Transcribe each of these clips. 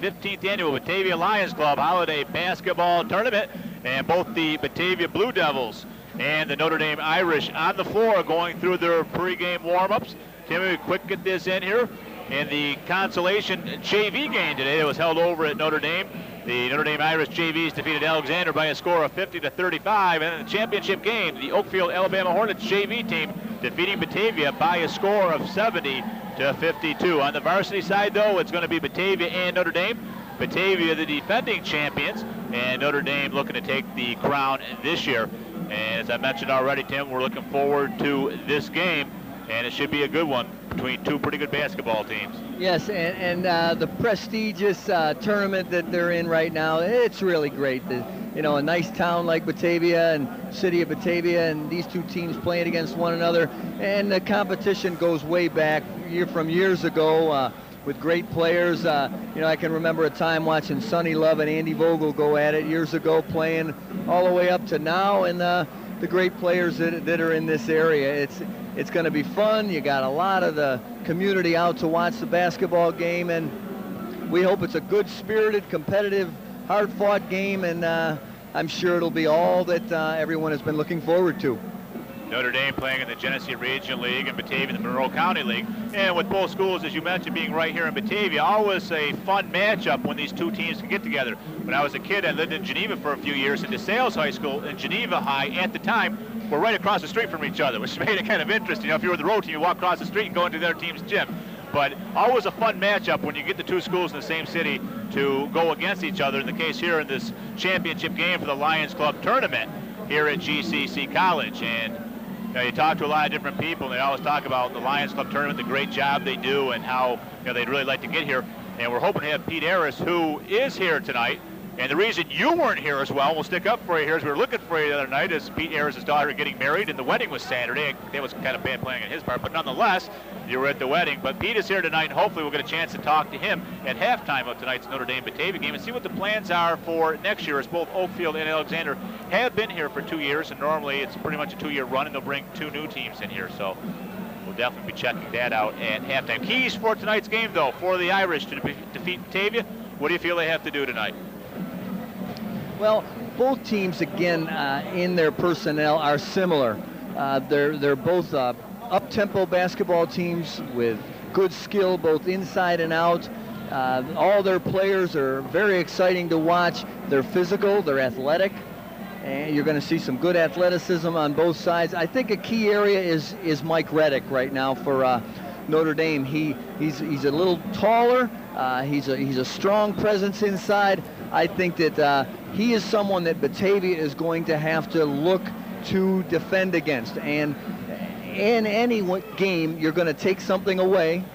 15th annual Batavia Lions Club Holiday Basketball Tournament, and both the Batavia Blue Devils and the Notre Dame Irish on the floor going through their pregame warm-ups. Timmy, quick get this in here. And the consolation JV game today that was held over at Notre Dame. The Notre Dame Irish JVs defeated Alexander by a score of 50-35. And in the championship game, the Oakfield Alabama Hornets JV team defeating Batavia by a score of 70-52. On the varsity side, though, it's going to be Batavia and Notre Dame. Batavia, the defending champions, and Notre Dame looking to take the crown this year. And as I mentioned already, Tim, we're looking forward to this game, and it should be a good one between two pretty good basketball teams. Yes, and the prestigious tournament that they're in right now, it's really great. You know, a nice town like Batavia and city of Batavia, and these two teams playing against one another, and the competition goes way back from years ago with great players. You know, I can remember a time watching Sonny Love and Andy Vogel go at it years ago, playing all the way up to now, and the great players that are in this area. It's going to be fun. You got a lot of the community out to watch the basketball game, and we hope it's a good-spirited, competitive, hard-fought game, and I'm sure it'll be all that everyone has been looking forward to. Notre Dame playing in the Genesee Region League and Batavia in the Monroe County League. And with both schools, as you mentioned, being right here in Batavia, always a fun matchup when these two teams can get together. When I was a kid, I lived in Geneva for a few years, and DeSales High School and Geneva High at the time were right across the street from each other, which made it kind of interesting. You know, if you were the road team, you walk across the street and go into their team's gym. But always a fun matchup when you get the two schools in the same city to go against each other. In the case here in this championship game for the Lions Club tournament here at GCC College. And you talk to a lot of different people, and they always talk about the Lions Club tournament, the great job they do, and how they'd really like to get here. And we're hoping to have Pete Harris, who is here tonight. And the reason you weren't here as well, we'll stick up for you here, as we were looking for you the other night, is Pete Harris' daughter getting married, and the wedding was Saturday. That was kind of bad playing on his part, but nonetheless, you were at the wedding. But Pete is here tonight, and hopefully we'll get a chance to talk to him at halftime of tonight's Notre Dame-Batavia game and see what the plans are for next year, as both Oakfield and Alexander have been here for 2 years, and normally it's pretty much a 2-year run, and they'll bring two new teams in here. So we'll definitely be checking that out at halftime. Keys for tonight's game, though, for the Irish to defeat Batavia. What do you feel they have to do tonight? Well, both teams, again, in their personnel are similar. They're both up-tempo basketball teams with good skill both inside and out. All their players are very exciting to watch. They're physical, they're athletic, and you're going to see some good athleticism on both sides. I think a key area is Mike Reddick right now for Notre Dame. He's a little taller. He's a strong presence inside. I think that he is someone that Batavia is going to have to look to defend against. And in any game, you're going to take something away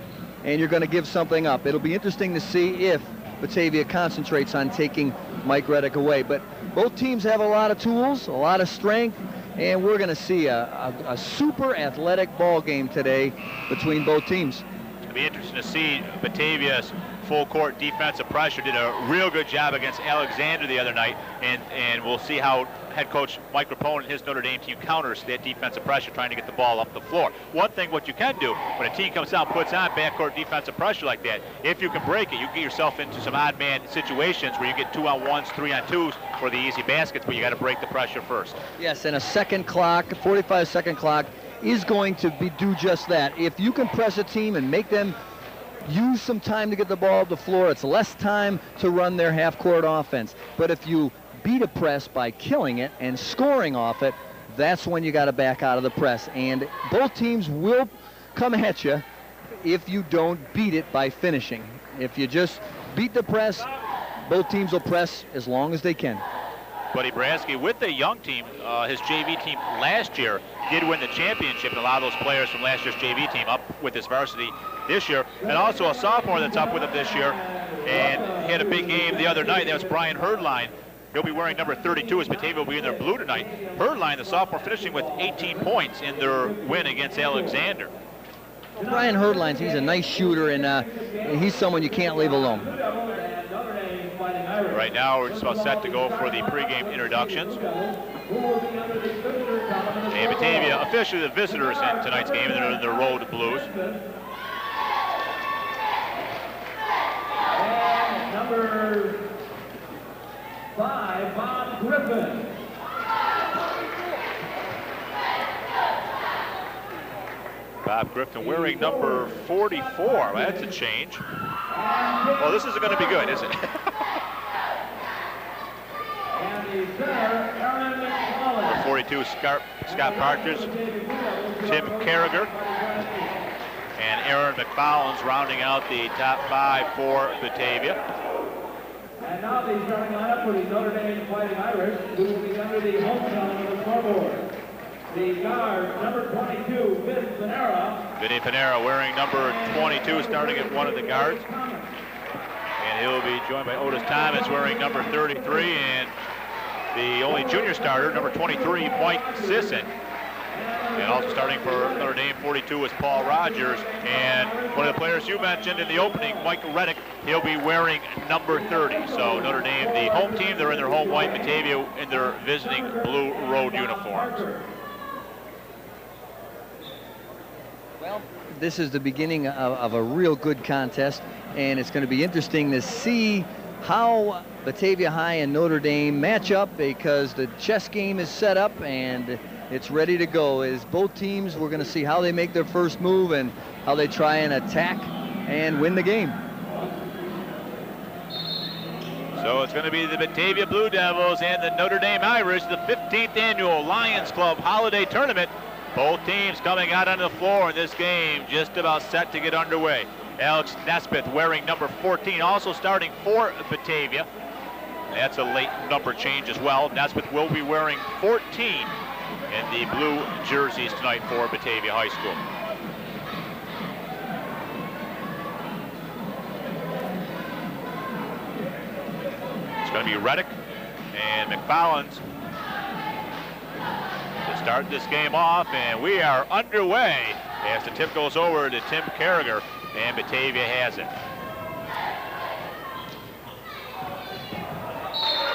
and you're going to give something up. It'll be interesting to see if Batavia concentrates on taking Mike Reddick away. But both teams have a lot of tools, a lot of strength, and we're going to see a super athletic ball game today between both teams. It'll be interesting to see Batavia's full court defensive pressure. Did a real good job against Alexander the other night, and we'll see how head coach Mike Rapone and his Notre Dame team counters that defensive pressure, trying to get the ball up the floor. One thing what you can do when a team comes out and puts on backcourt defensive pressure like that, if you can break it, you can get yourself into some odd man situations where you get 2-on-1s, 3-on-2s for the easy baskets, but you got to break the pressure first. Yes, and a second clock, 45-second clock, is going to do just that. If you can press a team and make them use some time to get the ball up the floor, it's less time to run their half-court offense. But if you beat a press by killing it and scoring off it, that's when you got to back out of the press. And both teams will come at you if you don't beat it by finishing. If you just beat the press, both teams will press as long as they can. Buddy Bransky with the young team, his JV team last year did win the championship and allow those players from last year's JV team up with his varsity this year. And also a sophomore that's up with him this year, and he had a big game the other night. That was Brian Herdline. He'll be wearing number 32 as Batavia will be in their blue tonight. Herdline, the sophomore, finishing with 18 points in their win against Alexander. Brian Herdline, he's a nice shooter, and he's someone you can't leave alone. Right now, we're just about set to go for the pregame introductions. And Batavia, officially the visitors in tonight's game, and they're in their road blues. Number Griffin. Bob Griffin wearing number 44. Well, that's a change. Well, this isn't going to be good, is it? Number 42, Scott Partridge, Tim Carragher, and Aaron McFallons rounding out the top 5 for Batavia. And now the starting lineup for the Notre Dame Fighting Irish, who will be under the hometown of the scoreboard. The guard, number 22, Vinny Panera. Vinny Panera wearing number 22, starting at one of the guards. And he'll be joined by Otis Thomas wearing number 33, and the only junior starter, number 23, Mike Sisson. And also starting for Notre Dame, 42 is Paul Rogers. And one of the players you mentioned in the opening, Mike Reddick, he'll be wearing number 30. So Notre Dame, the home team, they're in their home white, Batavia in their visiting blue road uniforms. Well, this is the beginning of a real good contest, and it's going to be interesting to see how Batavia High and Notre Dame match up, because the chess game is set up and it's ready to go. As both teams, we're going to see how they make their first move and how they try and attack and win the game. So it's going to be the Batavia Blue Devils and the Notre Dame Irish, the 15th annual Lions Club Holiday Tournament. Both teams coming out on the floor in this game, just about set to get underway. Alex Nesbitt wearing number 14, also starting for Batavia. That's a late number change as well. Nesbitt will be wearing 14 in the blue jerseys tonight for Batavia High School. It's going to be Reddick and McFallons to start this game off, and we are underway as the tip goes over to Tim Carragher, and Batavia has it.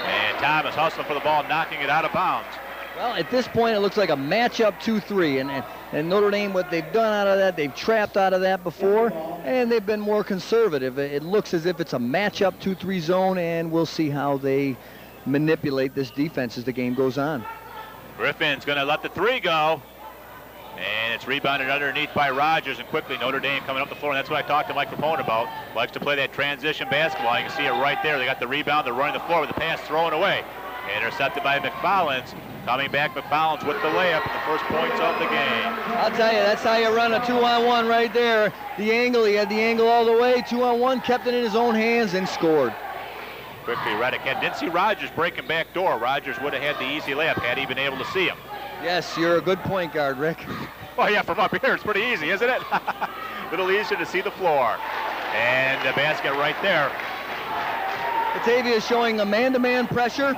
And Thomas hustling for the ball, knocking it out of bounds. Well, at this point, it looks like a matchup 2-3, and Notre Dame, what they've done out of that, they've trapped out of that before, and they've been more conservative. It looks as if it's a matchup 2-3 zone, and we'll see how they manipulate this defense as the game goes on. Griffin's going to let the three go, and it's rebounded underneath by Rogers, and quickly Notre Dame coming up the floor, and that's what I talked to Mike Capone about. Likes to play that transition basketball. You can see it right there. They got the rebound. They're running the floor with the pass thrown away. Intercepted by McFallons. Coming back, McFallons with the layup, the first points of the game. I'll tell you, that's how you run a 2-on-1 right there. The angle, he had the angle all the way, 2-on-1, kept it in his own hands and scored. Quickly, Reddick didn't see Rogers breaking back door. Rogers would have had the easy layup had he been able to see him. Yes, you're a good point guard, Rick. Oh yeah, from up here, it's pretty easy, isn't it? A little easier to see the floor. And the basket right there. Batavia is showing a man-to-man pressure.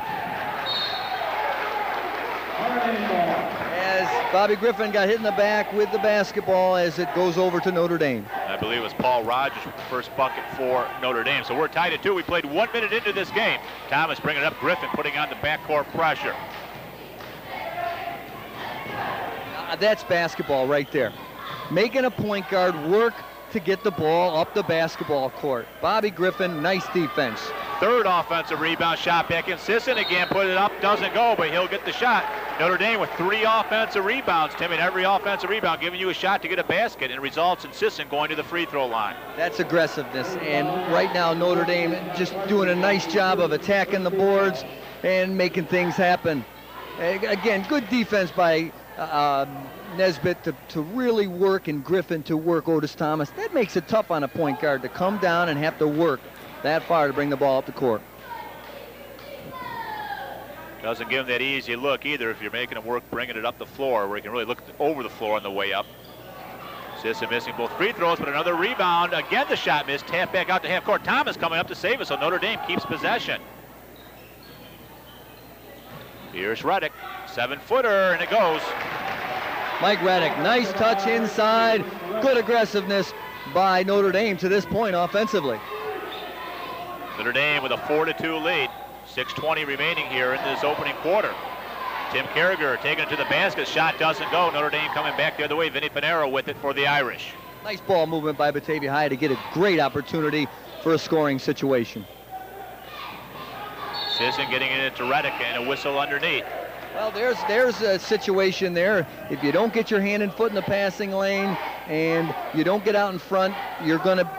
As Bobby Griffin got hit in the back with the basketball as it goes over to Notre Dame. I believe it was Paul Rogers with the first bucket for Notre Dame. So we're tied at 2. We played 1 minute into this game. Thomas bringing it up, Griffin putting on the backcourt pressure. That's basketball right there. Making a point guard work to get the ball up the basketball court. Bobby Griffin, nice defense. Third offensive rebound, shot back in. Sisson again put it up, doesn't go, but he'll get the shot. Notre Dame with 3 offensive rebounds, Tim, and every offensive rebound giving you a shot to get a basket, and results in Sisson going to the free throw line. That's aggressiveness, and right now Notre Dame just doing a nice job of attacking the boards and making things happen. Again, good defense by Nesbitt to really work, and Griffin to work Otis Thomas. That makes it tough on a point guard to come down and have to work that far to bring the ball up the court. Doesn't give him that easy look either if you're making him work bringing it up the floor, where he can really look over the floor on the way up. Sisson missing both free throws, but another rebound. Again, the shot missed. Tap back out to half court. Thomas coming up to save it, so Notre Dame keeps possession. Here's Reddick, 7-footer, and it goes. Mike Reddick, nice touch inside. Good aggressiveness by Notre Dame to this point offensively. Notre Dame with a 4-2 lead. 6:20 remaining here in this opening quarter. Tim Carragher taking it to the basket. Shot doesn't go. Notre Dame coming back the other way. Vinny Panera with it for the Irish. Nice ball movement by Batavia High to get a great opportunity for a scoring situation. Sisson getting it into Reddick and a whistle underneath. Well, there's a situation there. If you don't get your hand and foot in the passing lane and you don't get out in front,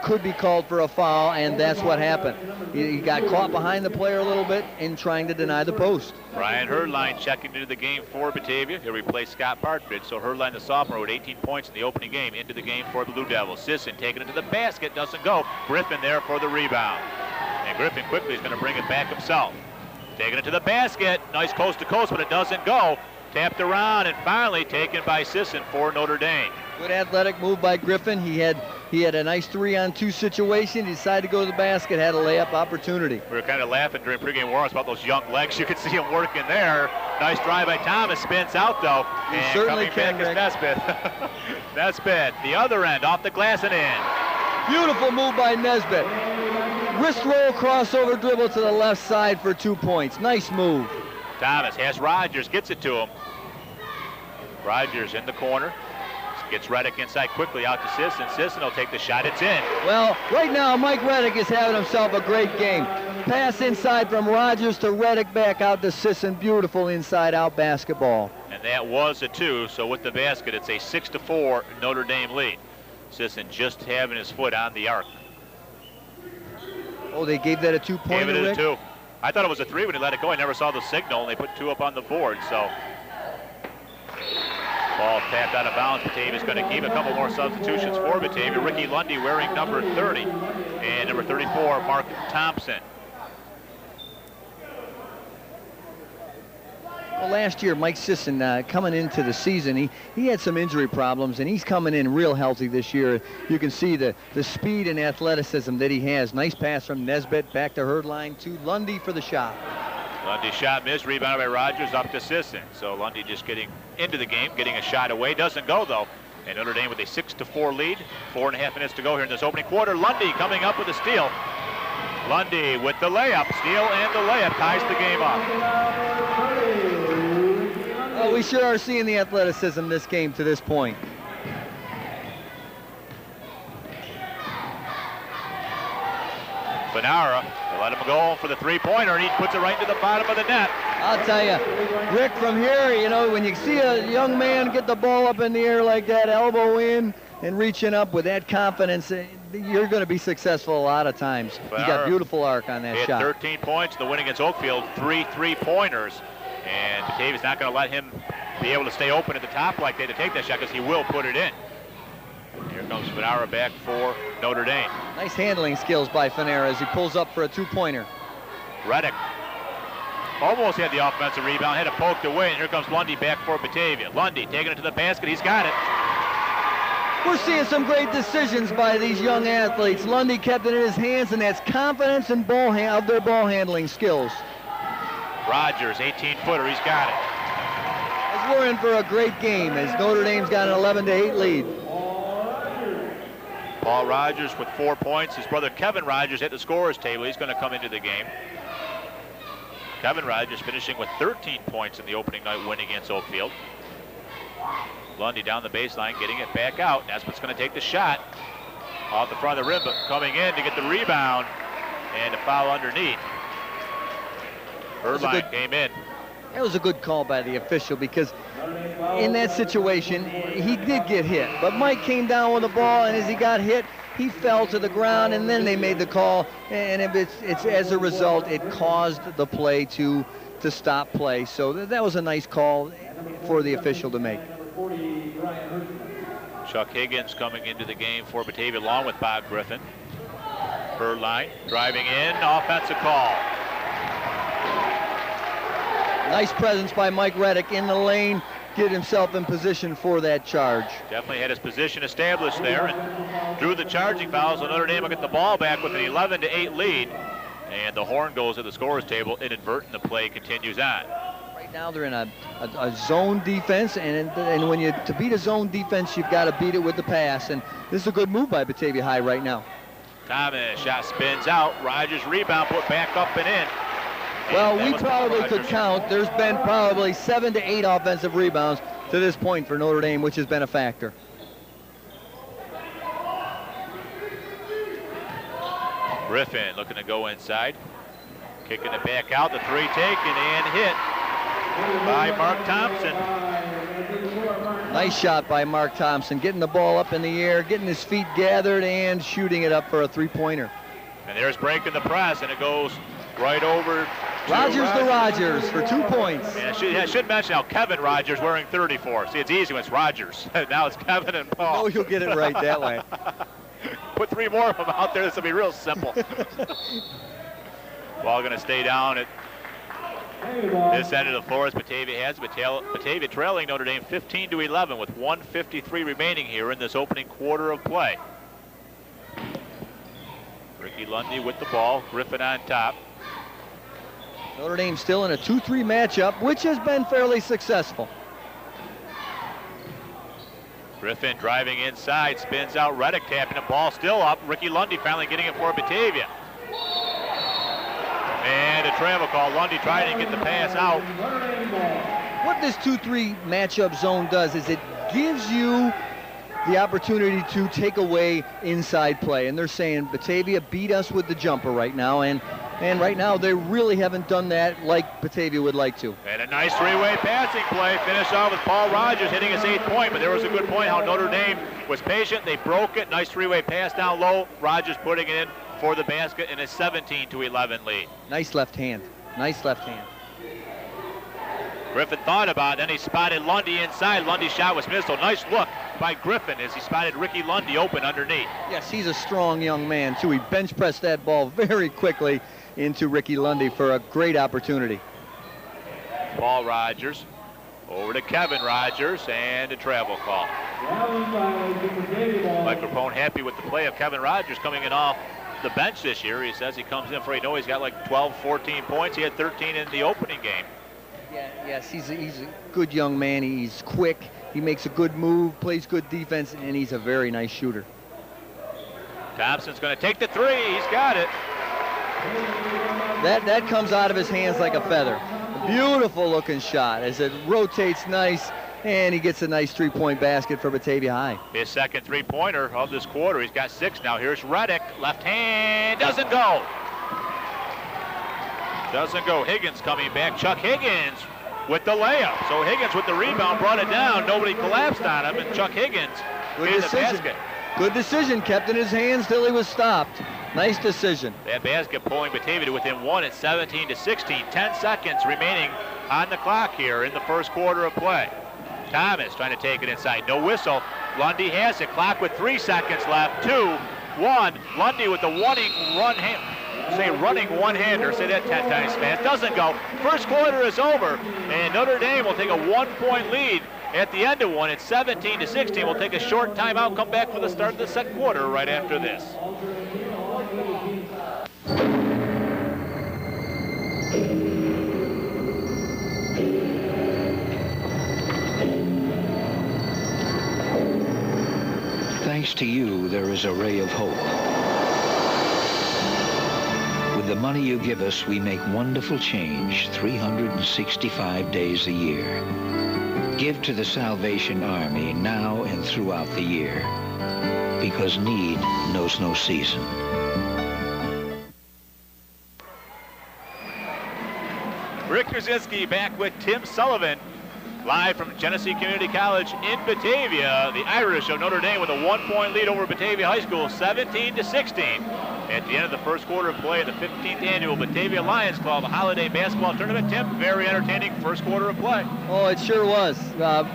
could be called for a foul, and that's what happened. He got caught behind the player a little bit in trying to deny the post. Brian Herdline checking into the game for Batavia. He'll replace Scott Partridge. So Herdline, the sophomore, with 18 points in the opening game, into the game for the Blue Devils. Sisson taking it to the basket, doesn't go. Griffin there for the rebound. And Griffin quickly is going to bring it back himself. Taking it to the basket, nice coast to coast, but it doesn't go. Tapped around and finally taken by Sisson for Notre Dame. Good athletic move by Griffin. He had a nice 3-on-2 situation. He decided to go to the basket, had a layup opportunity. We were kind of laughing during pregame warm-ups about those young legs. You could see him working there. Nice drive by Thomas, spins out though. He and certainly coming can, back is Nesbitt. Nesbitt, the other end, off the glass and in. Beautiful move by Nesbitt. Wrist roll, crossover dribble to the left side for 2 points. Nice move. Thomas has Rogers, gets it to him. Rogers in the corner. Gets Reddick inside quickly out to Sisson. Sisson will take the shot. It's in. Well, right now, Mike Reddick is having himself a great game. Pass inside from Rogers to Reddick, back out to Sisson. Beautiful inside-out basketball. And that was a 2, so with the basket, it's a 6-4 Notre Dame lead. Sisson just having his foot on the arc. Oh, they gave that a 2-pointer, Gave it Rick? a 2. I thought it was a 3 when he let it go. I never saw the signal, and they put 2 up on the board, so. Ball tapped out of bounds. Batavia's going to keep a couple more substitutions for Batavia. Ricky Lundy wearing number 30, and number 34, Mark Thompson. Well, last year, Mike Sisson, coming into the season, he had some injury problems, and he's coming in real healthy this year. You can see the speed and athleticism that he has. Nice pass from Nesbitt, back to Herdline to Lundy for the shot. Lundy shot missed, rebounded by Rogers, up to Sisson. So Lundy just getting into the game, getting a shot away. Doesn't go, though. And Notre Dame with a 6-4 lead. 4.5 minutes to go here in this opening quarter. Lundy coming up with a steal. Lundy with the layup. Steal and the layup ties the game up. Well, we sure are seeing the athleticism this game to this point. Benara, they let him go for the 3-pointer, and he puts it right into the bottom of the net. I'll tell you, Rick, from here, you know, when you see a young man get the ball up in the air like that, elbow in and reaching up with that confidence, you're going to be successful a lot of times. He got beautiful arc on that shot. 13 points in the win against Oakfield, 3 3-pointers. And Batavia's not going to let him be able to stay open at the top like that to take that shot, because he will put it in. Here comes Fanara back for Notre Dame. Nice handling skills by Fanara as he pulls up for a 2-pointer. Reddick almost had the offensive rebound, had it poked away, and here comes Lundy back for Batavia. Lundy taking it to the basket, he's got it. We're seeing some great decisions by these young athletes. Lundy kept it in his hands, and that's confidence and of their ball handling skills. Rogers, 18-footer, he's got it. As we're in for a great game as Notre Dame's got an 11-8 lead. Paul Rogers with 4 points. His brother Kevin Rogers at the scorer's table. He's going to come into the game. Kevin Rogers finishing with 13 points in the opening night win against Oakfield. Lundy down the baseline, getting it back out. Nesbitt's going to take the shot off the front of the rim, but coming in to get the rebound and a foul underneath. Herdline came in. That was a good call by the official, because in that situation, he did get hit. But Mike came down with the ball, and as he got hit, he fell to the ground, and then they made the call. And it's as a result, it caused the play to stop play. So that was a nice call for the official to make. Chuck Higgins coming into the game for Batavia along with Bob Griffin. Herdline driving in, offensive call. Nice presence by Mike Reddick in the lane, get himself in position for that charge. Definitely had his position established there and drew the charging foul, so Notre Dame will get the ball back with an 11-8 lead. And the horn goes to the scorer's table, inadvertent. The play continues on. Right now they're in a zone defense, and when to beat a zone defense, you've got to beat it with the pass. And this is a good move by Batavia High right now. Thomas, shot spins out. Rogers rebound, put back up and in. Well, we probably could count. There's been probably 7 to 8 offensive rebounds to this point for Notre Dame, which has been a factor. Griffin looking to go inside. Kicking it back out, the three taken and hit by Mark Thompson. Nice shot by Mark Thompson, getting the ball up in the air, getting his feet gathered, and shooting it up for a three-pointer. And there's breaking the press, and it goes right over to Rogers to Rogers for 2 points. And I should mention how Kevin Rogers wearing 34. See, it's easy when it's Rogers. Now it's Kevin and Paul. Oh, you'll get it right that way. Put 3 more of them out there. This will be real simple. Ball going to stay down at this end of the floor as Batavia has. Batavia trailing Notre Dame 15-11 with 1:53 remaining here in this opening quarter of play. Ricky Lundy with the ball. Griffin on top. Notre Dame still in a 2-3 matchup, which has been fairly successful. Griffin driving inside, spins out. Reddick tapping the ball still up. Ricky Lundy finally getting it for Batavia. And a travel call. Lundy trying to get the pass out. What this 2-3 matchup zone does is it gives you the opportunity to take away inside play. And they're saying Batavia beat us with the jumper right now. And right now they really haven't done that like Batavia would like to. And a nice three-way passing play. Finish off with Paul Rogers hitting his 8th point. But there was a good point how Notre Dame was patient. They broke it. Nice three-way pass down low. Rogers putting it in for the basket in a 17-11 lead. Nice left hand. Nice left hand. Griffin thought about it, then he spotted Lundy inside. Lundy's shot was missed. So nice look by Griffin as he spotted Ricky Lundy open underneath. Yes, he's a strong young man, too. He bench pressed that ball very quickly into Ricky Lundy for a great opportunity. Paul Rogers over to Kevin Rogers and a travel call. Mike Rapone happy with the play of Kevin Rogers coming in off the bench this year. He says he comes in for, he's got like 12, 14 points. He had 13 in the opening game. Yes, he's a good young man. He's quick. He makes a good move, plays good defense, and he's a very nice shooter. Thompson's going to take the three. He's got it. That comes out of his hands like a feather. A beautiful looking shot as it rotates nice, and he gets a nice three-point basket for Batavia High. His second three-pointer of this quarter. He's got 6 now. Here's Reddick. Left hand. Doesn't go. Doesn't go. Higgins coming back. Chuck Higgins with the layup. So Higgins with the rebound brought it down. Nobody collapsed on him, and Chuck Higgins hit the basket. Good decision. Kept in his hands till he was stopped. Nice decision. That basket pulling Batavia to within 1 at 17-16. 10 seconds remaining on the clock here in the first quarter of play. Thomas trying to take it inside. No whistle. Lundy has it. Clock with 3 seconds left. 2, 1. Lundy with the running one-hander. Say that 10 times fast. Doesn't go. First quarter is over, and Notre Dame will take a 1-point lead at the end of one. It's 17-16. We'll take a short timeout. Come back for the start of the second quarter right after this. Thanks to you, there is a ray of hope. With the money you give us, we make wonderful change 365 days a year. Give to the Salvation Army now and throughout the year, because need knows no season. Rick Krasinski back with Tim Sullivan, live from Genesee Community College in Batavia. The Irish of Notre Dame with a 1-point lead over Batavia High School, 17-16. At the end of the first quarter of play, the 15th annual Batavia Lions Club Holiday Basketball Tournament. Tim, very entertaining first quarter of play. Oh, it sure was.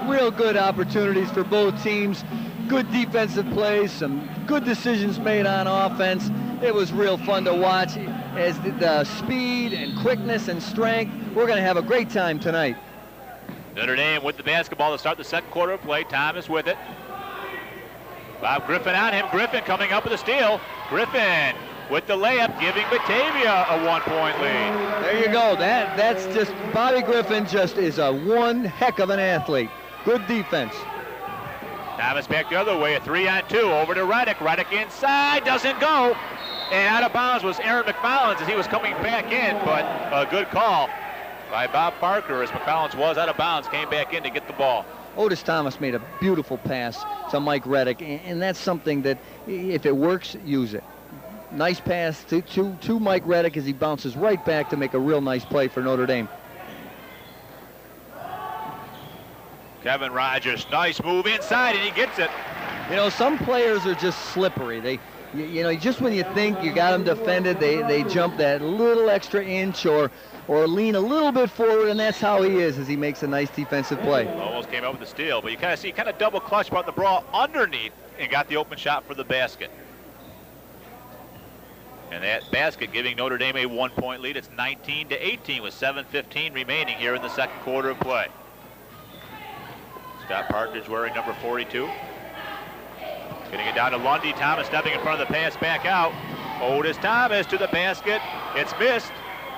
Real good opportunities for both teams. Good defensive plays, some good decisions made on offense. It was real fun to watch as the speed and quickness and strength. We're going to have a great time tonight. Notre Dame with the basketball to start the second quarter of play. Thomas with it. Bob Griffin on him. Griffin coming up with a steal. Griffin with the layup, giving Batavia a 1-point lead. There you go. That's just, Bobby Griffin just is a one heck of an athlete. Good defense. Thomas back the other way, a 3-on-2 over to Reddick. Reddick inside, doesn't go. And out of bounds was Aaron McFallons as he was coming back in, but a good call by Bob Parker as McFallons was out of bounds, came back in to get the ball. Otis Thomas made a beautiful pass to Mike Reddick, and that's something that if it works, use it. Nice pass to Mike Reddick as he bounces right back to make a real nice play for Notre Dame. Kevin Rogers, nice move inside, and he gets it. You know, some players are just slippery. They, you know, just when you think you got them defended, they jump that little extra inch or lean a little bit forward, and that's how he is as he makes a nice defensive play. Almost came up with the steal, but you kind of see, double clutch, brought the ball underneath and got the open shot for the basket. And that basket giving Notre Dame a 1-point lead. It's 19-18 with 7:15 remaining here in the second quarter of play. Scott Partridge wearing number 42. Getting it down to Lundy. Thomas stepping in front of the pass, back out. Otis Thomas to the basket. It's missed.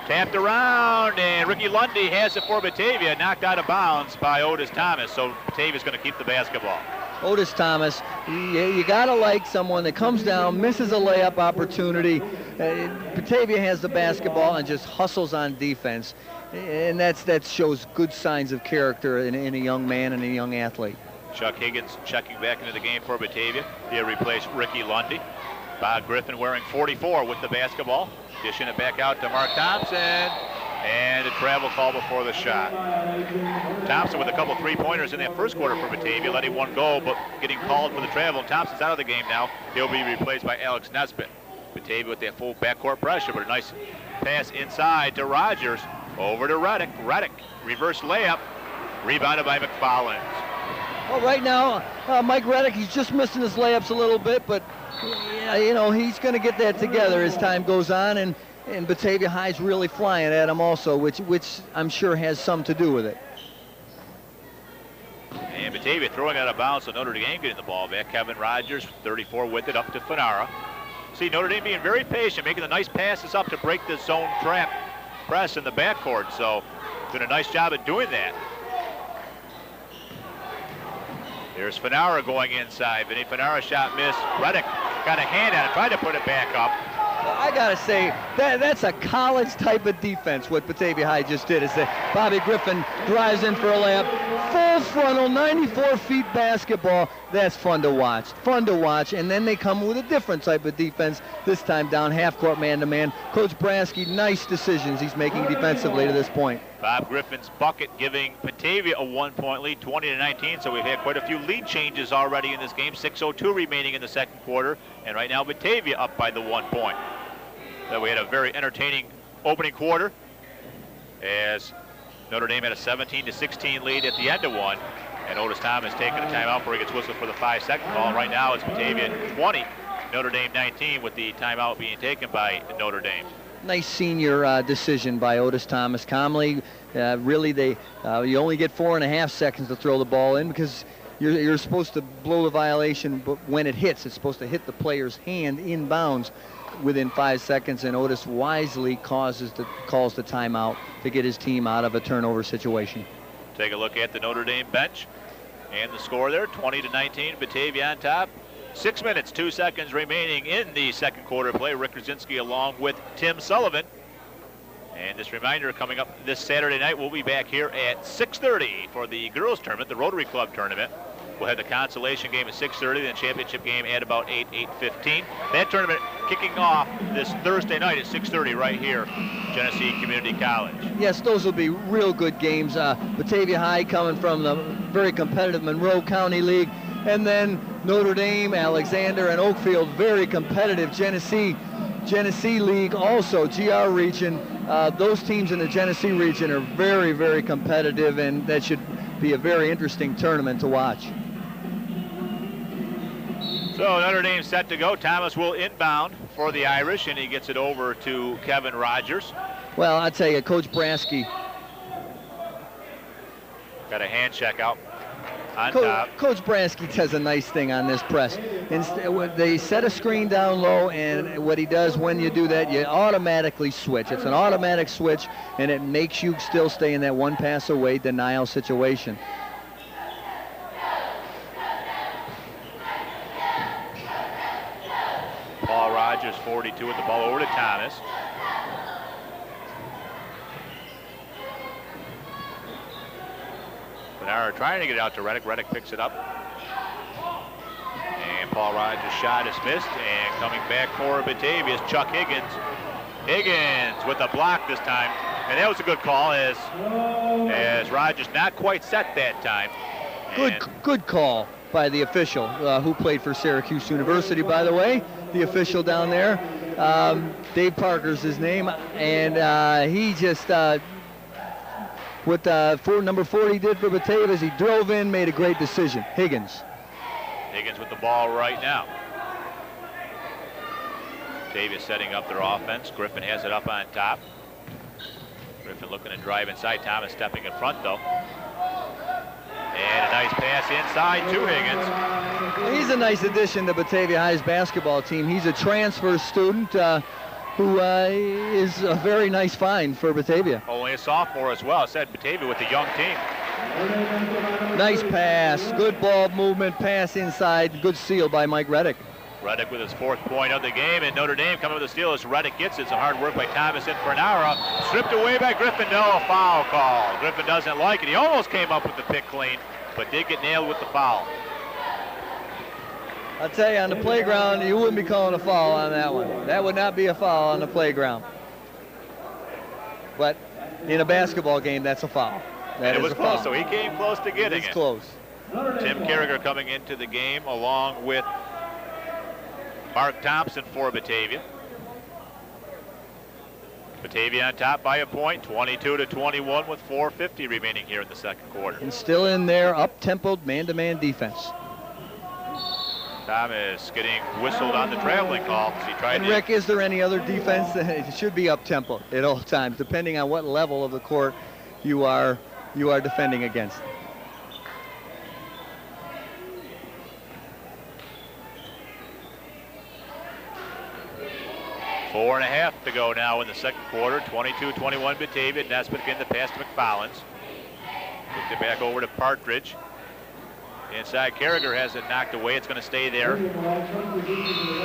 Tapped around, and Ricky Lundy has it for Batavia. Knocked out of bounds by Otis Thomas, so Batavia's going to keep the basketball. Otis Thomas, you got to like someone that comes down, misses a layup opportunity. Batavia has the basketball and just hustles on defense. And that shows good signs of character in a young man and a young athlete. Chuck Higgins checking back into the game for Batavia. He'll replace Ricky Lundy. Bob Griffin wearing 44 with the basketball. Dishing it back out to Mark Thompson. And a travel call before the shot. Thompson with a couple three-pointers in that first quarter for Batavia, letting one go, but getting called for the travel. Thompson's out of the game now. He'll be replaced by Alex Nesbitt. Batavia with that full backcourt pressure, but a nice pass inside to Rogers. Over to Reddick. Reddick, reverse layup, rebounded by McFarland. Well, right now, Mike Reddick, he's just missing his layups a little bit, but you know, he's going to get that together as time goes on, and Batavia High's really flying at him also, which I'm sure has some to do with it. And Batavia throwing out of bounds, so Notre Dame getting the ball back. Kevin Rogers, 34 with it, up to Fanara. See, Notre Dame being very patient, making the nice passes up to break the zone trap press in the backcourt, so doing a nice job at doing that. There's Fanara going inside. Vinny Fanara shot missed. Reddick got a hand on it, tried to put it back up. I gotta say, that's a college type of defense, what Batavia High just did. Is that Bobby Griffin drives in for a layup, full frontal, 94 feet basketball. That's fun to watch, and then they come with a different type of defense, this time down half-court man-to-man. Coach Bransky, nice decisions he's making defensively to this point. Bob Griffin's bucket giving Batavia a 1-point lead, 20-19, so we've had quite a few lead changes already in this game. 6:02 remaining in the second quarter, and right now Batavia up by the 1 point. So we had a very entertaining opening quarter as Notre Dame had a 17-16 lead at the end of one, and Otis Thomas taking a timeout before he gets whistled for the 5-second call. Right now it's Batavia 20, Notre Dame 19, with the timeout being taken by Notre Dame. Nice senior decision by Otis Thomas. Calmly, really, you only get 4.5 seconds to throw the ball in, because you're supposed to blow the violation, but when it hits, it's supposed to hit the player's hand inbounds within 5 seconds, and Otis wisely calls the timeout to get his team out of a turnover situation. Take a look at the Notre Dame bench and the score there, 20-19, Batavia on top. 6 minutes, 2 seconds remaining in the second quarter play. Rick Krasinski along with Tim Sullivan. And this reminder, coming up this Saturday night, we'll be back here at 6:30 for the girls tournament, the Rotary Club tournament. We'll have the consolation game at 6:30, then championship game at about 8:15. That tournament kicking off this Thursday night at 6:30 right here, Genesee Community College. Yes, those will be real good games. Batavia High coming from the very competitive Monroe County League, and then Notre Dame, Alexander, and Oakfield, very competitive Genesee League, also GR region. Those teams in the Genesee region are very, very competitive, and that should be a very interesting tournament to watch. So Notre Dame set to go. Thomas will inbound for the Irish, and he gets it over to Kevin Rogers. Well, I tell you, Coach Bransky. Got a hand check out on top. Coach Bransky does a nice thing on this press. They set a screen down low, and what he does when you do that, you automatically switch. It's an automatic switch, and it makes you still stay in that one pass away denial situation. Paul Rogers, 42, with the ball over to Thomas. Fanara trying to get it out to Reddick. Reddick picks it up. And Paul Rogers' shot is missed, and coming back for Batavia is Chuck Higgins. Higgins with a block this time, and that was a good call as Rogers not quite set that time. Good call by the official who played for Syracuse University, by the way, the official down there. Dave Parker's his name, and he just, what number 40 did for Batavia is he drove in, made a great decision. Higgins with the ball right now. Batavia setting up their offense. Griffin has it up on top. Griffin looking to drive inside. Thomas stepping in front, though. And a nice pass inside to Higgins. He's a nice addition to Batavia High's basketball team. He's a transfer student who is a very nice find for Batavia. Only a sophomore as well. I said Batavia with a young team. Nice pass, good ball movement, pass inside, good seal by Mike Reddick. Reddick with his 4th point of the game, and Notre Dame coming with the steal as Reddick gets it. Some hard work by Thomas in for an hour. Stripped away by Griffin. No, foul call. Griffin doesn't like it. He almost came up with the pick clean, but did get nailed with the foul. I'll tell you, on the playground, you wouldn't be calling a foul on that one. That would not be a foul on the playground. But in a basketball game, that's a foul. It was close, so he came close to getting it. It's close. Tim Carragher coming into the game along with Mark Thompson for Batavia. Batavia on top by a point, 22-21 with 4:50 remaining here in the second quarter. And still in there, up-tempoed man-to-man defense. Thomas getting whistled on the traveling call. He tried and Rick, is there any other defense? It should be up-tempo at all times, depending on what level of the court you are defending against. Four and a half to go now in the second quarter. 22-21 Batavia. Nesbitt getting the pass to McFollins. Looked it back over to Partridge. Inside, Carragher has it knocked away. It's going to stay there.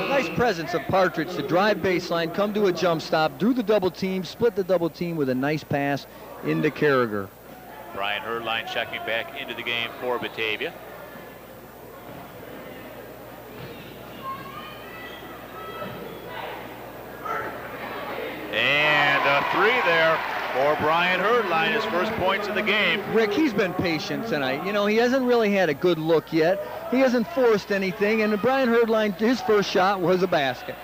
Nice presence of Partridge to drive baseline, come to a jump stop, do the double team, split the double team with a nice pass into Carragher. Brian Herdline checking back into the game for Batavia. And a three there for Brian Herdline, his first points of the game. Rick, he's been patient tonight. You know, he hasn't really had a good look yet. He hasn't forced anything, and Brian Herdline, his first shot was a basket.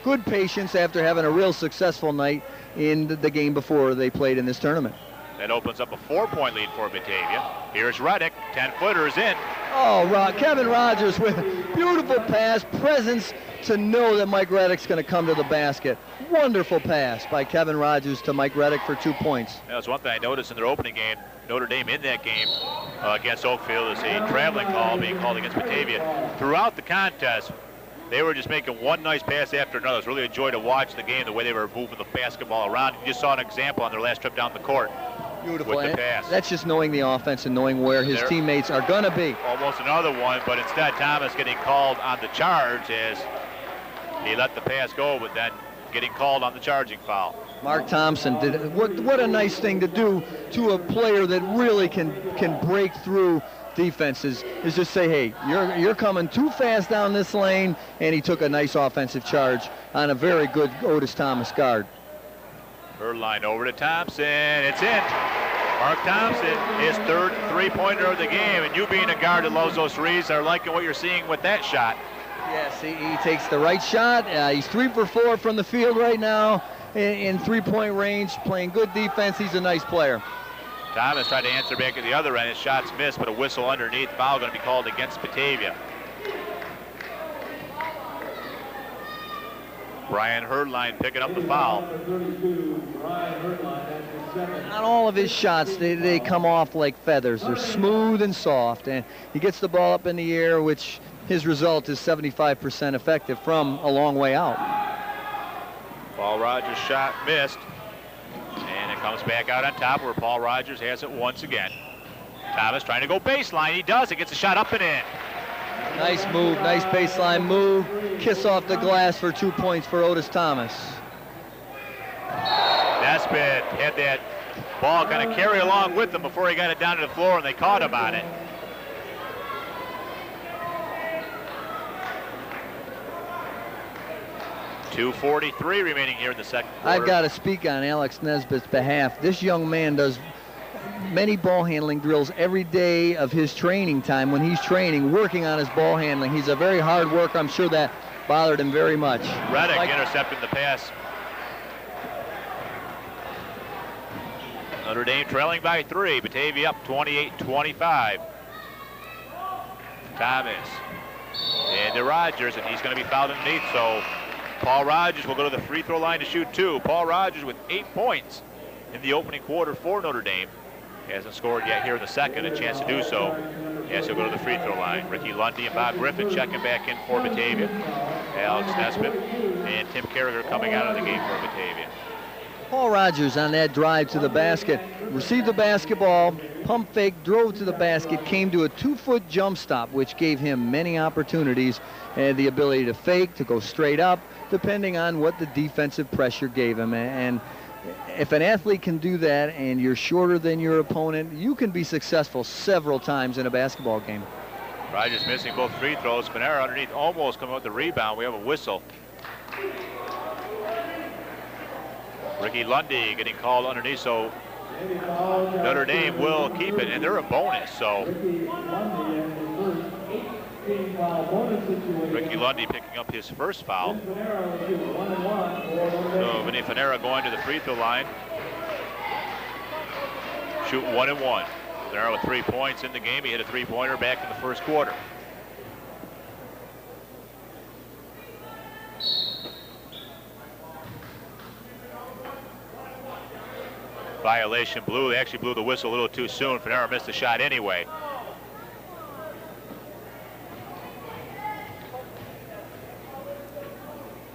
Good patience after having a real successful night in the game before they played in this tournament. That opens up a 4-point lead for Batavia. Here's Reddick, 10-footers in. Oh, Kevin Rogers with a beautiful pass, presence to know that Mike Reddick's going to come to the basket. Wonderful pass by Kevin Rogers to Mike Reddick for 2 points. That's one thing I noticed in their opening game. Notre Dame in that game against Oakfield is a traveling call being called against Batavia. Throughout the contest, they were just making one nice pass after another. It was really a joy to watch the game, the way they were moving the basketball around. You just saw an example on their last trip down the court. Beautiful. With the pass. That's just knowing the offense and knowing where his teammates are going to be. Almost another one, but instead Thomas getting called on the charge as he let the pass go, but then getting called on the charging foul. Mark Thompson did what a nice thing to do to a player that really can break through defenses, is just say, hey, you're coming too fast down this lane, and he took a nice offensive charge on a very good Otis Thomas guard. Herdline over to Thompson. It's in. Mark Thompson, his third three-pointer of the game, and you being a guard that loves those threes are liking what you're seeing with that shot. Yes, he takes the right shot. He's 3 for 4 from the field right now in three-point range, playing good defense. He's a nice player. Thomas tried to answer back at the other end. His shot's missed, but a whistle underneath. Foul going to be called against Batavia. Brian Herdline picking up the foul. Not all of his shots, they come off like feathers. They're smooth and soft, and he gets the ball up in the air, which his result is 75% effective from a long way out. Paul Rogers' shot missed, and it comes back out on top where Paul Rogers has it once again. Thomas trying to go baseline. He does. It gets a shot up and in. Nice move, nice baseline move. Kiss off the glass for 2 points for Otis Thomas. Nesbitt had that ball kind of carry along with him before he got it down to the floor, and they caught him on it. 2:43 remaining here in the second quarter. I've got to speak on Alex Nesbitt's behalf. This young man does many ball handling drills every day of his training time when he's training, working on his ball handling. He's a very hard worker. I'm sure that bothered him very much. Reddick intercepted the pass. Notre Dame trailing by 3. Batavia up 28-25. Thomas into Rogers, and he's going to be fouled underneath, so Paul Rogers will go to the free throw line to shoot 2. Paul Rogers with 8 points in the opening quarter for Notre Dame. He hasn't scored yet here in the second, a chance to do so. Yes, he'll go to the free throw line. Ricky Lundy and Bob Griffin checking back in for Batavia. Alex Nesbitt and Tim Carragher coming out of the game for Batavia. Paul Rogers on that drive to the basket, received the basketball, pump fake, drove to the basket, came to a 2-foot jump stop, which gave him many opportunities and the ability to fake, to go straight up, depending on what the defensive pressure gave him. And if an athlete can do that and you're shorter than your opponent, you can be successful several times in a basketball game. Rogers missing both free throws. Panera underneath almost coming with the rebound. We have a whistle. Ricky Lundy getting called underneath, so Notre Dame will keep it, and they're a bonus, so Ricky Lundy picking up his first foul. So Vinny Panera going to the free throw line. Shoot 1 and 1. Panera with 3 points in the game. He hit a 3-pointer back in the first quarter. Violation blew. They actually blew the whistle a little too soon. Panera missed the shot anyway.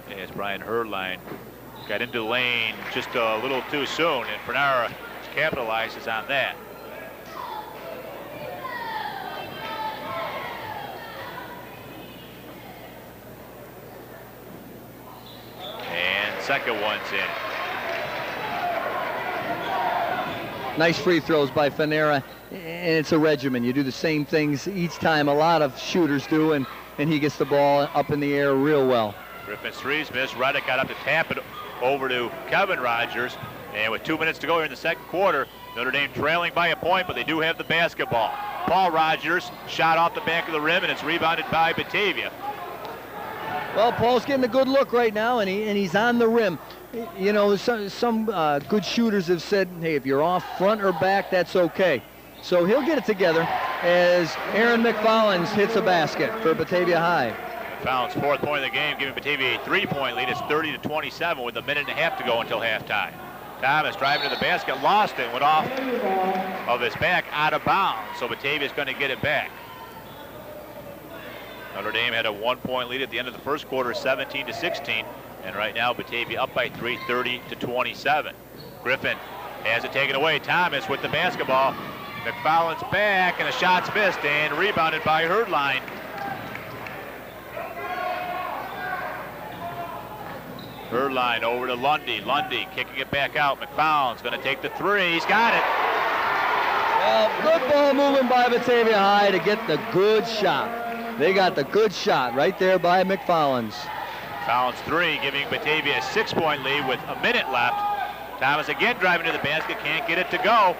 As Brian Herdline got into the lane just a little too soon, and Panera capitalizes on that. And second one's in. Nice free throws by Panera, and it's a regimen. You do the same things each time. A lot of shooters do, and he gets the ball up in the air real well. Griffin's threes missed. Reddick got up to tap it over to Kevin Rogers, and with 2 minutes to go here in the second quarter, Notre Dame trailing by a point, but they do have the basketball. Paul Rogers shot off the back of the rim, and it's rebounded by Batavia. Well, Paul's getting a good look right now, and he's on the rim. You know, some good shooters have said, hey, if you're off front or back, that's okay. So he'll get it together as Aaron McFallins hits a basket for Batavia High. McFallins' 4th point of the game, giving Batavia a 3-point lead. It's 30-27 with a minute and a half to go until halftime. Thomas driving to the basket, lost it, went off of his back, out of bounds. So Batavia's going to get it back. Notre Dame had a 1-point lead at the end of the first quarter, 17-16. And right now, Batavia up by 3, 30-27. Griffin has it taken away. Thomas with the basketball. McFarland's back, and the shot's missed, and rebounded by Herdline. Herdline over to Lundy. Lundy kicking it back out. McFarland's going to take the 3. He's got it. Well, good ball moving by Batavia High to get the good shot. They got the good shot right there by McFarland's. McFarland's 3 giving Batavia a 6-point lead with a minute left. Thomas again driving to the basket, can't get it to go.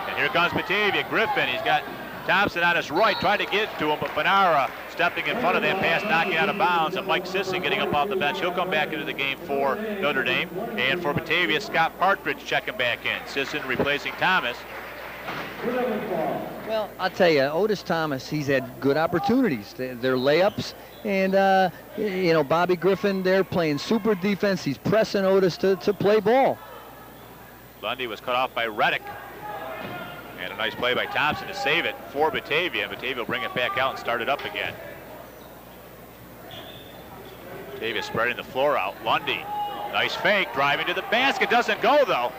And here comes Batavia. Griffin, he's got Thompson on his right, trying to get to him, but Panara stepping in front of that pass, knocking out of bounds, and Mike Sisson getting up off the bench. He'll come back into the game for Notre Dame. And for Batavia, Scott Partridge checking back in. Sisson replacing Thomas. Well, I'll tell you, Otis Thomas, he's had good opportunities. They're layups, and, you know, Bobby Griffin, they're playing super defense. He's pressing Otis to play ball. Lundy was cut off by Reddick. And a nice play by Thompson to save it for Batavia. Batavia will bring it back out and start it up again. Batavia spreading the floor out. Lundy, nice fake, driving to the basket. Doesn't go, though.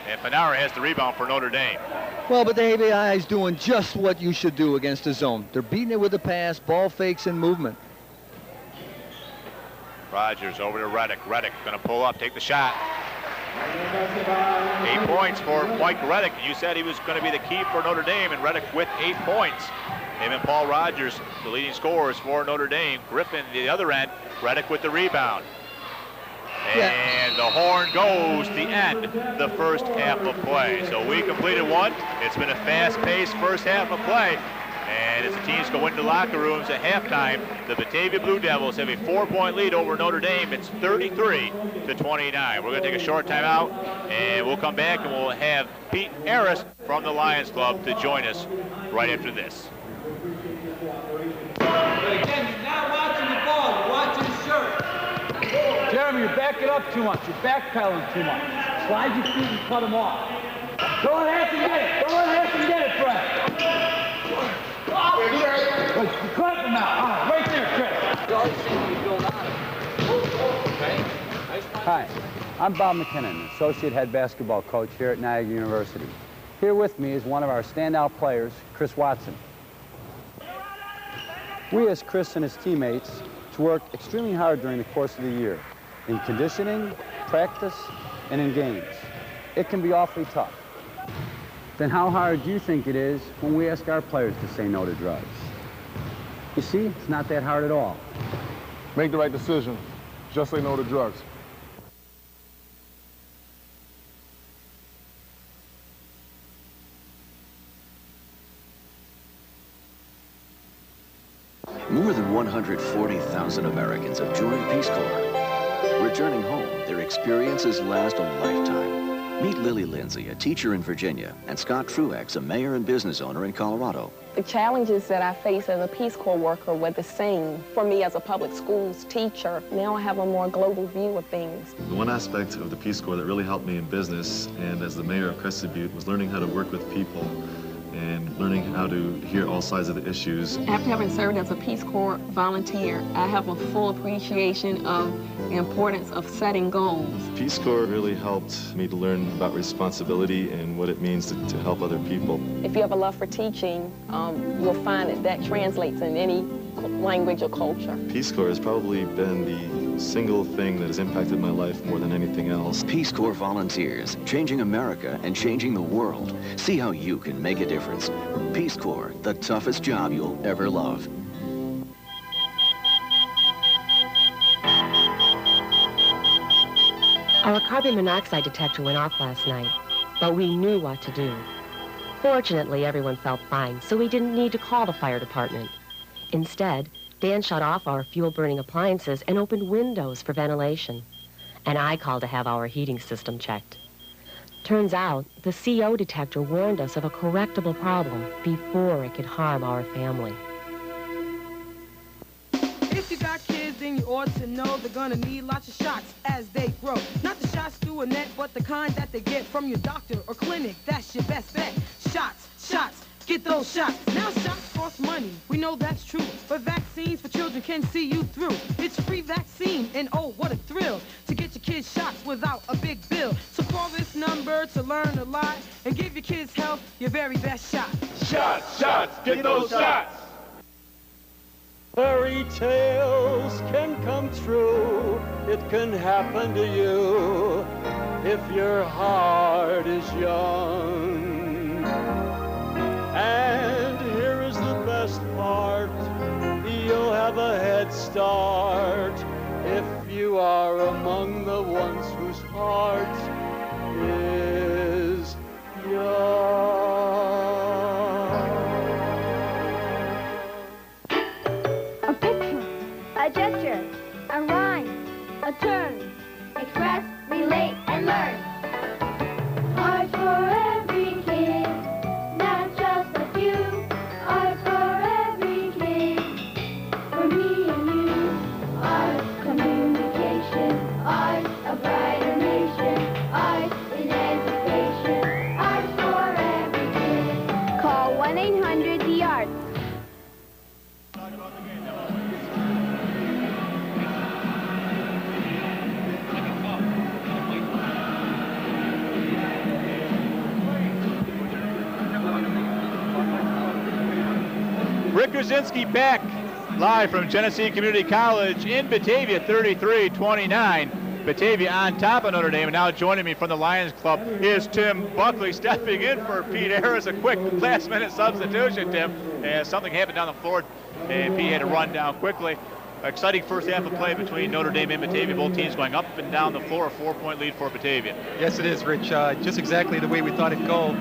And Panara has the rebound for Notre Dame. Well, Batavia High is doing just what you should do against a zone. They're beating it with the pass, ball fakes, and movement. Rogers over to Reddick. Reddick going to pull up, take the shot. 8 points for Mike Reddick. You said he was going to be the key for Notre Dame, and Reddick with 8 points. Him and Paul Rogers, the leading scorers for Notre Dame. Griffin, the other end. Reddick with the rebound. And the horn goes to end the first half of play. So we completed one. It's been a fast-paced first half of play. And as the teams go into locker rooms at halftime, the Batavia Blue Devils have a 4-point lead over Notre Dame. It's 33-29. We're going to take a short timeout, and we'll come back and we'll have Pete Harris from the Lions Club to join us right after this. But again, you're not watching the ball, you're watching the shirt. Jeremy, you're backing up too much. You're backpedaling too much. Slide your feet and cut them off. Go ahead and get it. Go ahead and get it, Fred. Wait, you cut them out. Right there, Chris. You always seem to be built on it. Okay. Hi, I'm Bob McKinnon, Associate Head Basketball Coach here at Niagara University. Here with me is one of our standout players, Chris Watson. We asked Chris and his teammates to work extremely hard during the course of the year, in conditioning, practice, and in games. It can be awfully tough. Then how hard do you think it is when we ask our players to say no to drugs? You see, it's not that hard at all. Make the right decision. Just say no to drugs. More than 140,000 Americans have joined Peace Corps. Returning home, their experiences last a lifetime. Meet Lily Lindsay, a teacher in Virginia, and Scott Truex, a mayor and business owner in Colorado. The challenges that I face as a Peace Corps worker were the same for me as a public schools teacher. Now I have a more global view of things. The one aspect of the Peace Corps that really helped me in business and as the mayor of Crested Butte was learning how to work with people and learning how to hear all sides of the issues. After having served as a Peace Corps volunteer, I have a full appreciation of the importance of setting goals. Peace Corps really helped me to learn about responsibility and what it means to help other people. If you have a love for teaching, you'll find that translates in any language or culture. Peace Corps has probably been the single thing that has impacted my life more than anything else. Peace Corps volunteers, changing America and changing the world. See how you can make a difference. Peace Corps, the toughest job you'll ever love. Our carbon monoxide detector went off last night, but we knew what to do. Fortunately, everyone felt fine, so we didn't need to call the fire department. Instead, Dan shut off our fuel-burning appliances and opened windows for ventilation. And I called to have our heating system checked. Turns out, the CO detector warned us of a correctable problem before it could harm our family. If you got kids, then you ought to know they're gonna need lots of shots as they grow. Not the shots through a net, but the kind that they get from your doctor or clinic. That's your best bet. Shots, shots, get those shots. Now shots cost money, we know that's true. But vaccines for children can see you through. It's free vaccine, and oh, what a thrill to get your kids shots without a big bill. So call this number to learn a lot and give your kids' health your very best shot. Shots, shots, get those shots. Fairy tales can come true. It can happen to you if your heart is young. And here is the best part. You'll have a head start if you are among the ones whose heart is young. A picture, a gesture, a rhyme, a turn. Express, relate, and learn. Art for every kid, not just a few. Art for every kid, for me and you. Art, communication. Art, a brighter nation. Art in education. Art for every kid. Call 1-800-THE-ART. Rick Krasinski back live from Genesee Community College in Batavia, 33-29. Batavia on top of Notre Dame. And now joining me from the Lions Club is Tim Buckley stepping in for Pete Harris. A quick last-minute substitution, Tim. And something happened down the floor, and Pete had to run down quickly. Exciting first half of play between Notre Dame and Batavia. Both teams going up and down the floor. A 4-point lead for Batavia. Yes, it is, Rich. Just exactly the way we thought it'd go.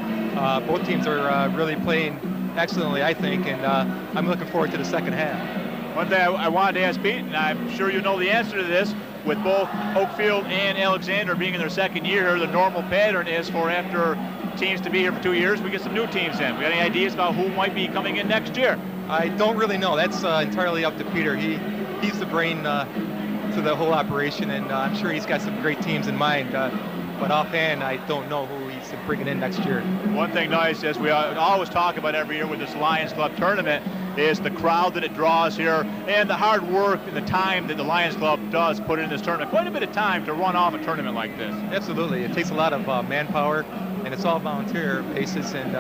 Both teams are really playing excellently, I think, and I'm looking forward to the second half. One thing I wanted to ask Pete, and I'm sure you know the answer to this, with both Oakfield and Alexander being in their second year here, the normal pattern is for after teams to be here for 2 years, we get some new teams in. We got any ideas about who might be coming in next year? I don't really know. That's entirely up to Peter. He's the brain to the whole operation, and I'm sure he's got some great teams in mind. But offhand, I don't know who he's bringing in next year. One thing nice, as we always talk about every year with this Lions Club tournament, is the crowd that it draws here and the hard work and the time that the Lions Club does put in this tournament. Quite a bit of time to run off a tournament like this. Absolutely. It takes a lot of manpower, and it's all volunteer basis, and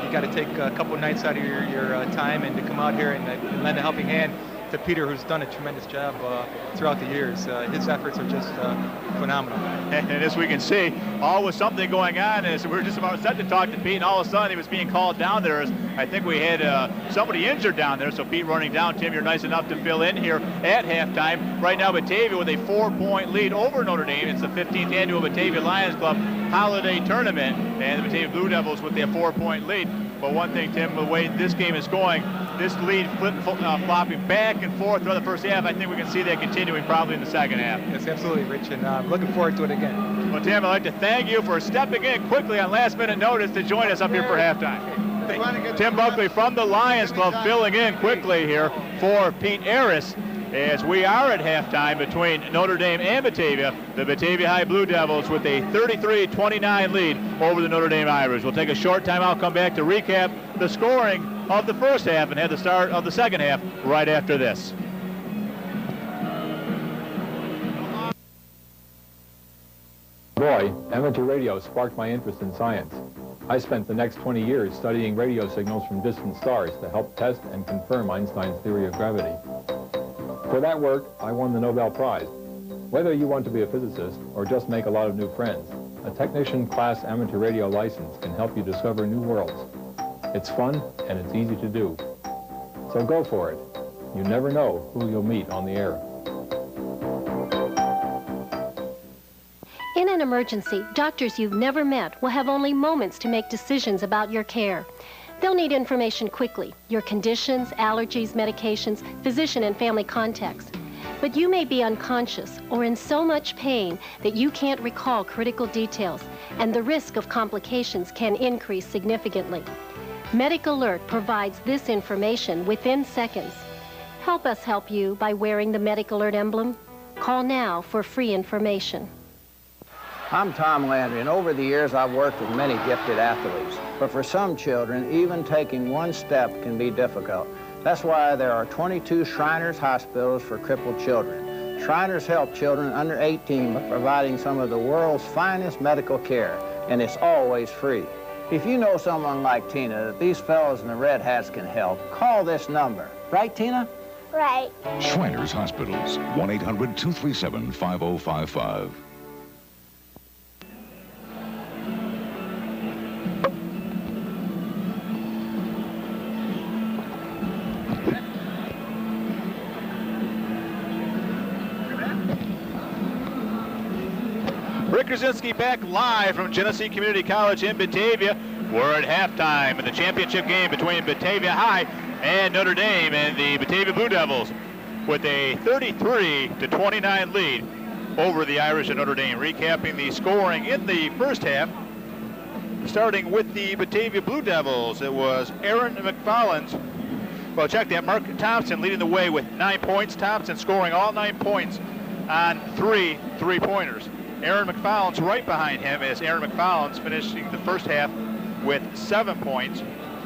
you got to take a couple nights out of your time and to come out here and lend a helping hand to Peter, who's done a tremendous job throughout the years. His efforts are just phenomenal. And as we can see, always something going on. As we were just about set to talk to Pete, and all of a sudden he was being called down there. I think we had somebody injured down there, so Pete running down. Tim, you're nice enough to fill in here at halftime. Right now, Batavia with a 4-point lead over Notre Dame. It's the 15th annual Batavia Lions Club Holiday Tournament, and the Batavia Blue Devils with their 4-point lead. But one thing, Tim, the way this game is going, this lead flopping back and forth throughout the first half, I think we can see that continuing probably in the second half. Yes, absolutely, Rich, and I'm looking forward to it again. Well, Tim, I'd like to thank you for stepping in quickly on last-minute notice to join us up here for halftime. Tim Buckley from the Lions Club filling in quickly here for Pete Harris. As we are at halftime between Notre Dame and Batavia, the Batavia High Blue Devils with a 33-29 lead over the Notre Dame Irish. We'll take a short timeout, come back to recap the scoring of the first half and have the start of the second half right after this. Boy, amateur radio sparked my interest in science. I spent the next 20 years studying radio signals from distant stars to help test and confirm Einstein's theory of gravity. For that work, I won the Nobel Prize. Whether you want to be a physicist or just make a lot of new friends, a technician class amateur radio license can help you discover new worlds. It's fun and it's easy to do. So go for it. You never know who you'll meet on the air. In an emergency, doctors you've never met will have only moments to make decisions about your care. They'll need information quickly, your conditions, allergies, medications, physician and family contacts. But you may be unconscious or in so much pain that you can't recall critical details, and the risk of complications can increase significantly. MedicAlert provides this information within seconds. Help us help you by wearing the MedicAlert emblem. Call now for free information. I'm Tom Landry, and over the years I've worked with many gifted athletes. But for some children, even taking one step can be difficult. That's why there are 22 Shriners hospitals for crippled children. Shriners help children under 18 by providing some of the world's finest medical care, and it's always free. If you know someone like Tina that these fellows in the red hats can help, call this number. Right, Tina? Right. Shriners Hospitals, 1-800-237-5055. Rick Krasinski back live from Genesee Community College in Batavia. We're at halftime in the championship game between Batavia High and Notre Dame, and the Batavia Blue Devils with a 33-29 lead over the Irish at Notre Dame. Recapping the scoring in the first half, starting with the Batavia Blue Devils, it was Aaron McFarland's. Well, check that. Mark Thompson leading the way with 9 points. Thompson scoring all 9 points on 3 three-pointers. Aaron McFarland's right behind him as Aaron McFarland's finishing the first half with 7 points.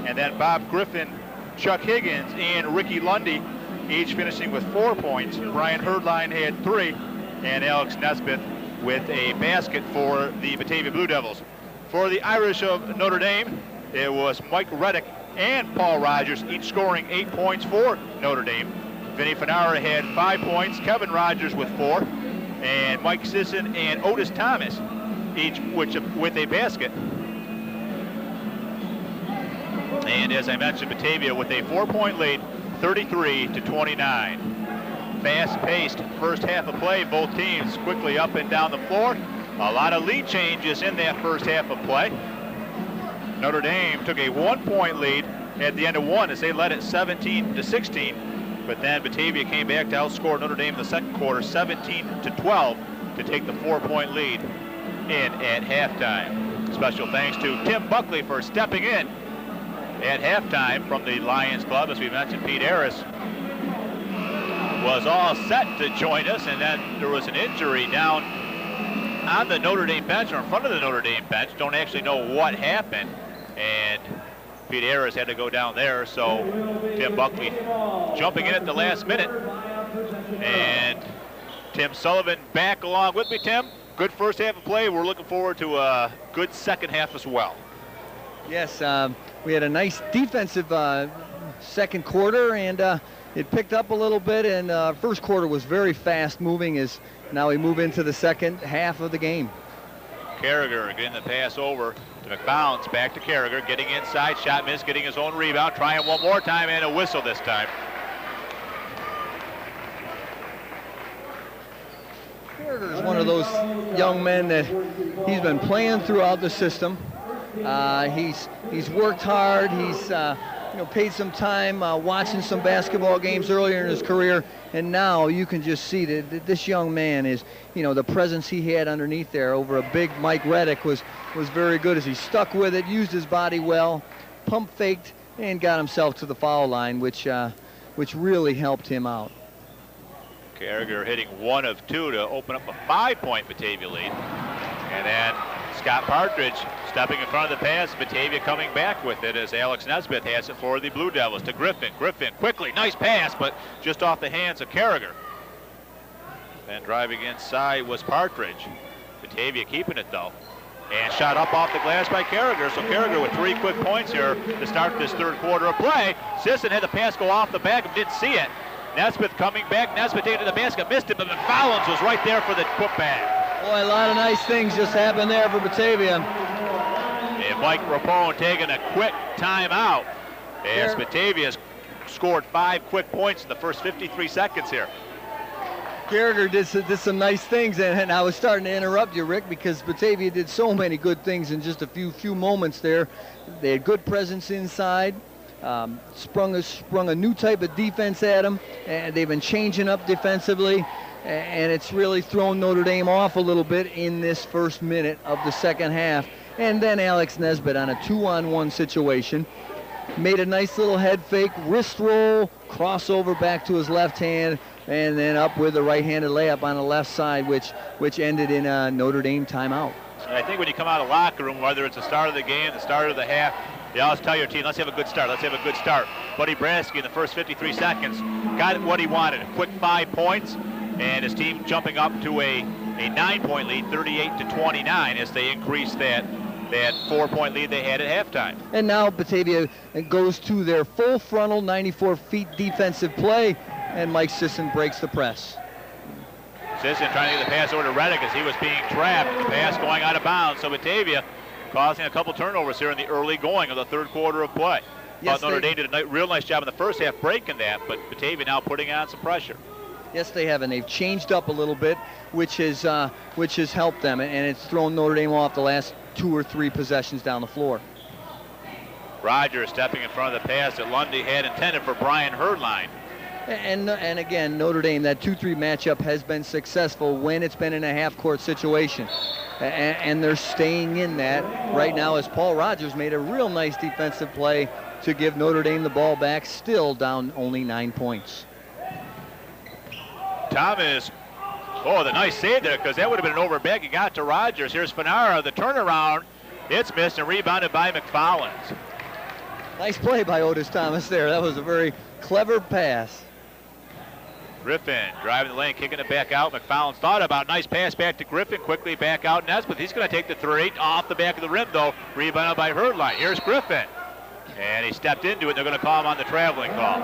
And then Bob Griffin, Chuck Higgins, and Ricky Lundy each finishing with 4 points. Brian Herdline had 3, and Alex Nesbitt with a basket for the Batavia Blue Devils. For the Irish of Notre Dame, it was Mike Reddick and Paul Rogers, each scoring 8 points for Notre Dame. Vinny Fanara had 5 points, Kevin Rogers with 4, and Mike Sisson and Otis Thomas, each with a basket. And as I mentioned, Batavia with a 4-point lead, 33-29. fast-paced first half of play. Both teams quickly up and down the floor. A lot of lead changes in that first half of play. Notre Dame took a 1-point lead at the end of one as they led it 17-16. But then Batavia came back to outscore Notre Dame in the second quarter 17-12 to take the 4-point lead in at halftime. Special thanks to Tim Buckley for stepping in at halftime from the Lions Club. As we mentioned, Pete Harris was all set to join us, and then there was an injury down on the Notre Dame bench, or in front of the Notre Dame bench. Don't actually know what happened, and Pete Harris had to go down there, so Tim Buckley jumping in at the last minute. And Tim Sullivan back along with me. Tim, good first half of play. We're looking forward to a good second half as well. Yes, we had a nice defensive second quarter, and it picked up a little bit, and first quarter was very fast moving as now we move into the second half of the game. Carragher getting the pass over to McFallons, back to Carragher, getting inside, shot miss, getting his own rebound, trying one more time, and a whistle this time. Carragher is one of those young men that he's been playing throughout the system. He's worked hard. He's paid some time watching some basketball games earlier in his career, and now you can just see that this young man is, the presence he had underneath there over a big Mike Reddick was very good as he stuck with it, used his body well, pump faked, and got himself to the foul line, which really helped him out. Carragher hitting 1 of 2 to open up a 5-point Batavia lead. And then Scott Partridge stepping in front of the pass. Batavia coming back with it as Alex Nesbitt has it for the Blue Devils to Griffin. Griffin quickly, nice pass, but just off the hands of Carragher. Then driving inside was Partridge. Batavia keeping it though. And shot up off the glass by Carragher. So Carragher with 3 quick points here to start this third quarter of play. Sisson had the pass go off the back and didn't see it. Nesbitt coming back. Nesbitt taking the basket, missed it, but McFallons was right there for the putback. Boy, a lot of nice things just happened there for Batavia. And Mike Rapone taking a quick timeout as Batavia scored 5 quick points in the first 53 seconds here. Carragher did some nice things, and I was starting to interrupt you, Rick, because Batavia did so many good things in just a few moments there. They had good presence inside, sprung a new type of defense at them, and they've been changing up defensively. And it's really thrown Notre Dame off a little bit in this first minute of the second half. And then Alex Nesbitt on a 2-on-1 situation made a nice little head fake, wrist roll, crossover back to his left hand, and then up with a right-handed layup on the left side, which ended in a Notre Dame timeout. And I think when you come out of the locker room, whether it's the start of the game, the start of the half, you always tell your team, let's have a good start, let's have a good start. Buddy Bransky in the first 53 seconds got what he wanted, a quick 5 points. And his team jumping up to a 9-point lead, 38-29, as they increase that 4-point lead they had at halftime. And now Batavia goes to their full frontal 94 feet defensive play, and Mike Sisson breaks the press. Sisson trying to get the pass over to Reddick as he was being trapped. The pass going out of bounds. So Batavia causing a couple turnovers here in the early going of the third quarter of play. Yes, Notre Dame did a real nice job in the first half breaking that, but Batavia now putting on some pressure. Yes, they have, and they've changed up a little bit, which has helped them, and it's thrown Notre Dame off the last 2 or 3 possessions down the floor. Rogers stepping in front of the pass that Lundy had intended for Brian Herdline. And again, Notre Dame, that 2-3 matchup has been successful when it's been in a half-court situation, and they're staying in that right now as Paul Rogers made a real nice defensive play to give Notre Dame the ball back, still down only 9 points. Thomas, the nice save there, because that would have been an overbag. He got to Rogers. Here's Fanara, the turnaround. It's missed and rebounded by McFallons. Nice play by Otis Thomas there. That was a very clever pass. Griffin driving the lane, kicking it back out. McFallons thought about nice pass back to Griffin, quickly back out Nesbitt. He's going to take the 3 off the back of the rim, though. Rebounded by Herdline. Here's Griffin. And he stepped into it. They're going to call him on the traveling call.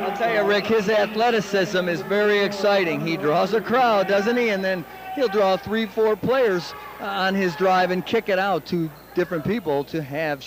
I'll tell you, Rick, his athleticism is very exciting. He draws a crowd, doesn't he? And then he'll draw 3-4 players on his drive and kick it out to different people to have